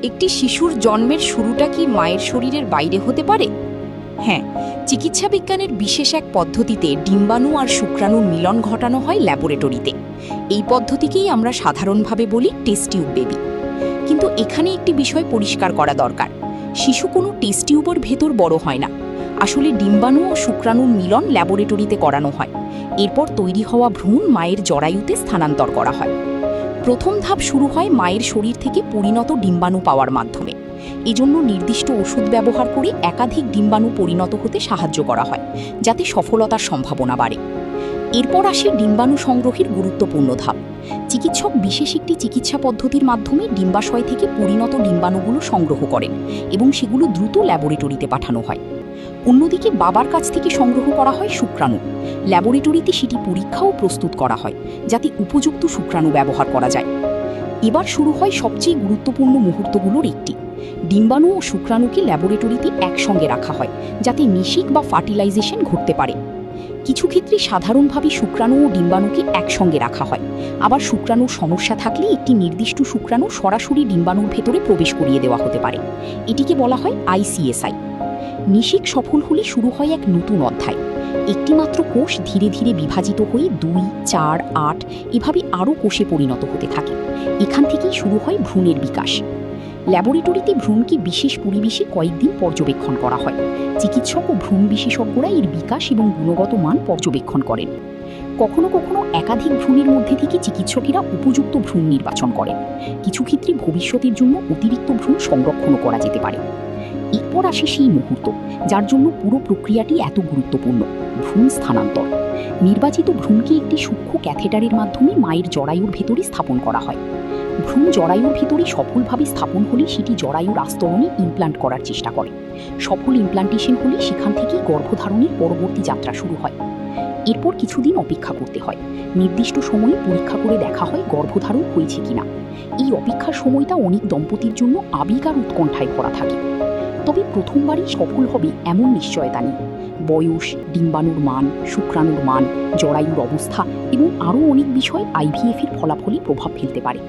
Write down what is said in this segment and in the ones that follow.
একটি শিশুর জন্মের শুরুটা কি মায়ের শরীরের বাইরে হতে পারে? হ্যাঁ, চিকিৎসা বিজ্ঞানের বিশেষ এক পদ্ধতিতে ডিম্বাণু আর শুক্রাণুর মিলন ঘটানো হয় ল্যাবরেটরিতে। এই পদ্ধতিকেই আমরা সাধারণভাবে বলি টেস্ট টিউব বেবি। কিন্তু এখানে একটি বিষয় পরিষ্কার করা দরকার। শিশু কোনো টেস্ট টিউবের ভেতর বড় হয় না। আসলে ডিম্বাণু ও শুক্রাণুর মিলন ল্যাবরেটরিতে করানো হয়। এরপর তৈরি হওয়া ভ্রূণ মায়ের জরায়ুতে স্থানান্তর করা হয়। প্রথম ধাপ শুরু হয় মায়ের শরীর থেকে পরিণত ডিম্বাণু পাওয়ার মাধ্যমে। এজন্য নির্দিষ্ট ওষুধ ব্যবহার করে একাধিক ডিম্বাণু পরিণত হতে সাহায্য করা হয়, যাতে সফলতার সম্ভাবনা বাড়ে। এরপর আসে ডিম্বাণু সংগ্রহের গুরুত্বপূর্ণ ধাপ। চিকিৎসক বিশেষ একটি চিকিৎসা পদ্ধতির মাধ্যমে ডিম্বাশয় থেকে পরিণত ডিম্বাণুগুলো সংগ্রহ করেন এবং সেগুলো দ্রুত ল্যাবরেটরিতে পাঠানো হয়। অন্যদিকে বাবার কাছ থেকে সংগ্রহ করা হয় শুক্রাণু। ল্যাবরেটরিতে সেটি পরীক্ষা ও প্রস্তুত করা হয়, যাতে উপযুক্ত শুক্রাণু ব্যবহার করা যায়। এবার শুরু হয় সবচেয়ে গুরুত্বপূর্ণ মুহূর্তগুলোর একটি। ডিম্বাণু ও শুক্রাণুকে ল্যাবরেটরিতে একসঙ্গে রাখা হয়, যাতে নিষেক বা ফার্টিলাইজেশন ঘটতে পারে। কিছু ক্ষেত্রে সাধারণভাবে শুক্রাণু ও ডিম্বাণুকে একসঙ্গে রাখা হয়। আবার শুক্রাণুর সমস্যা থাকলে একটি নির্দিষ্ট শুক্রাণু সরাসরি ডিম্বাণুর ভেতরে প্রবেশ করিয়ে দেওয়া হতে পারে। এটিকে বলা হয় আইসিএসআই। নিষেক সফল হলে শুরু হয় এক নতুন অধ্যায়। একটিমাত্র কোষ ধীরে ধীরে বিভাজিত হয়ে 2, 4, 8 এভাবে আরও কোষে পরিণত হতে থাকে। এখান থেকেই শুরু হয় ভ্রূণের বিকাশ। ল্যাবরেটরিতে ভ্রূণকে বিশেষ পরিবেশে কয়েকদিন পর্যবেক্ষণ করা হয়। চিকিৎসক ও ভ্রূণ বিশেষজ্ঞরা এর বিকাশ এবং গুণগত মান পর্যবেক্ষণ করেন। কখনো কখনো একাধিক ভ্রূণের মধ্যে থেকে চিকিৎসকেরা উপযুক্ত ভ্রূণ নির্বাচন করেন। কিছু ক্ষেত্রে ভবিষ্যতের জন্য অতিরিক্ত ভ্রূণ সংরক্ষণও করা যেতে পারে। এরপর আসে সেই মুহূর্ত, যার জন্য পুরো প্রক্রিয়াটি এত গুরুত্বপূর্ণ: ভ্রূণ স্থানান্তর। নির্বাচিত ভ্রূণকে একটি সূক্ষ্ম ক্যাথেটারের মাধ্যমে মায়ের জরায়ুর ভেতরে স্থাপন করা হয়। ভ্রূণ জরায়ুর ভেতরে সফলভাবে স্থাপন হলে সেটি জরায়ুর আস্তরণে ইমপ্লান্ট করার চেষ্টা করে। সফল ইমপ্লান্টেশন হলে সেখান থেকেই গর্ভধারণের পরবর্তী যাত্রা শুরু হয়। এরপর কিছুদিন অপেক্ষা করতে হয়। নির্দিষ্ট সময়ে পরীক্ষা করে দেখা হয় গর্ভধারণ হয়েছে কিনা। এই অপেক্ষার সময়টা অনেক দম্পতির জন্য আবেগ আর উৎকণ্ঠায় ভরা থাকে। তবে প্রথমবারই সফল হবে এমন নিশ্চয়তা নেই। বয়স, ডিম্বাণুর মান, শুক্রাণুর মান, জরায়ুর অবস্থা এবং আরও অনেক বিষয় আইভিএফের ফলাফলে প্রভাব ফেলতে পারে।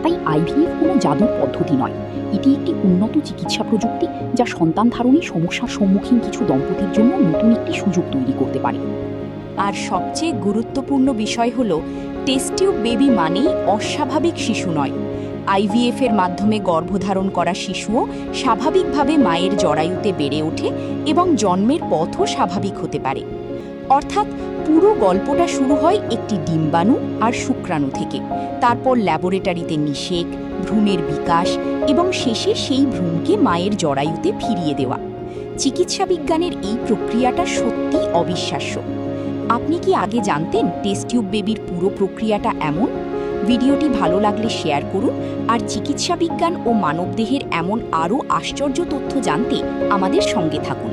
তাই আইভিএফ কোনো জাদুর পদ্ধতি নয়। এটি একটি উন্নত চিকিৎসা প্রযুক্তি, যা সন্তান ধারণে সমস্যার সম্মুখীন কিছু দম্পতির জন্য নতুন একটি সুযোগ তৈরি করতে পারে। আর সবচেয়ে গুরুত্বপূর্ণ বিষয় হল, টেস্ট টিউব বেবি মানেই অস্বাভাবিক শিশু নয়। আইভিএফের মাধ্যমে গর্ভধারণ করা শিশুও স্বাভাবিকভাবে মায়ের জরায়ুতে বেড়ে ওঠে এবং জন্মের পথও স্বাভাবিক হতে পারে। অর্থাৎ পুরো গল্পটা শুরু হয় একটি ডিম্বাণু আর শুক্রাণু থেকে, তারপর ল্যাবরেটরিতে নিষেক, ভ্রূণের বিকাশ এবং শেষে সেই ভ্রূণকে মায়ের জরায়ুতে ফিরিয়ে দেওয়া। চিকিৎসা বিজ্ঞানের এই প্রক্রিয়াটা সত্যিই অবিশ্বাস্য। আপনি কি আগে জানতেন টেস্ট টিউব বেবির পুরো প্রক্রিয়াটা এমন? ভিডিওটি ভালো লাগলে শেয়ার করুন, আর চিকিৎসা বিজ্ঞান ও মানবদেহের এমন আরও আশ্চর্য তথ্য জানতে আমাদের সঙ্গে থাকুন।